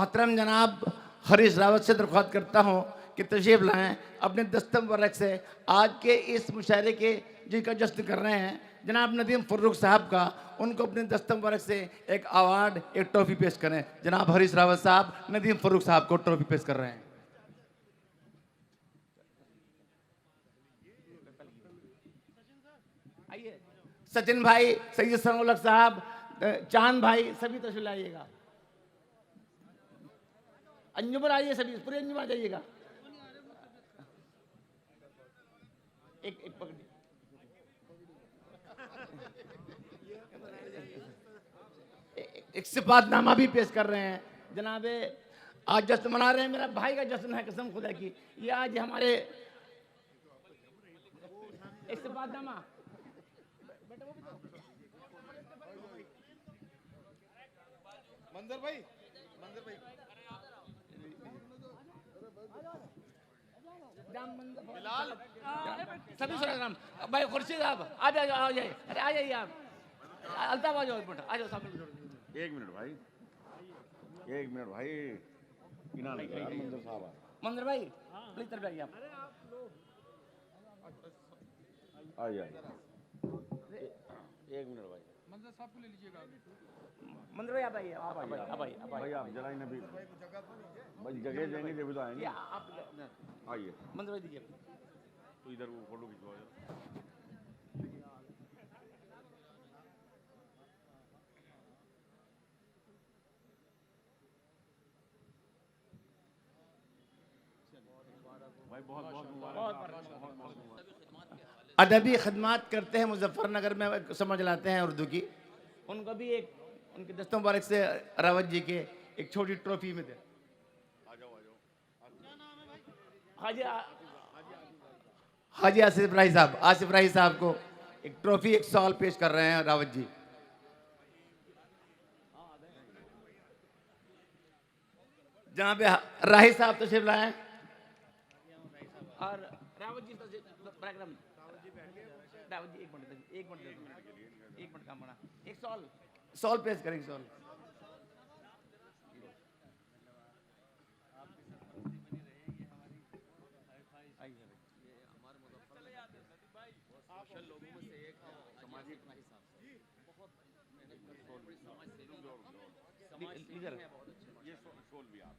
मोहतरम जनाब हरीश रावत से दरख्वास्त करता हूँ कि तशरीफ लाएं अपने दस्तम वर्क से आज के इस मुशायरे के जिनका जश्न कर रहे हैं जनाब नदीम फर्रुख साहब का, उनको अपने दस्तम वर्क से एक अवार्ड, एक ट्रॉफी पेश करें। जनाब हरीश रावत साहब नदीम फर्रुख साहब को ट्रॉफी पेश कर रहे हैं। आइए सचिन भाई, सैयद सनौलक साहब, चांद भाई, सभी तशरीफ लाइएगा। अंजुमन आइए, सभी पूरे अंजुमन आ जाइएगा। एक एक पकड़ एक सिफातनामा भी पेश कर रहे हैं जनाबे। आज जश्न मना रहे हैं, मेरा भाई का जश्न है कसम खुदा की। ये आज हमारे एक सिफातनामा मंजर भाई बिलाल सभी सुना भाई खुर्शीद साहब आ जाइए। अरे आ जाइए आप, अल्ताफ आ जाओ, एक मिनट आ जाओ सामने। एक मिनट भाई, एक मिनट भाई, बिना नहीं यार मंजर साहब मंजर भाई प्लीज तरफ आइए आप। आइए एक मिनट भाई, मंजर साहब को ले लीजिएगा। मंजर भाई आप आइए, आप आइए, आप आइए, आप भाई आइए। आप जरा इन्हें भी भाई जगह देंगे जब तो आएंगे। आप आइए मंजर भाई दीजिए। तो इधर वो फोटो खिंचवाओ जरा। भाई बहुत बहुत मुबारक। अदबी खदमात करते हैं मुजफ्फरनगर में, समझ लाते हैं उर्दू की। उनको भी एक उनके दस्तों मुबारक से रावत जी के एक छोटी ट्रॉफी में दे। आ जाओ आ जाओ। हाजी आसिफ राही साहब, आसिफ राही साहब को एक ट्रॉफी, एक सॉल पेश कर रहे हैं रावत जी। जहाँ पे राही साहब तशरीफ लाए और रावत जी कार्यक्रम। रावत जी एक मिनट, एक मिनट काम बना, एक सॉल पेश करेंगे। सॉल ये सोल भी आप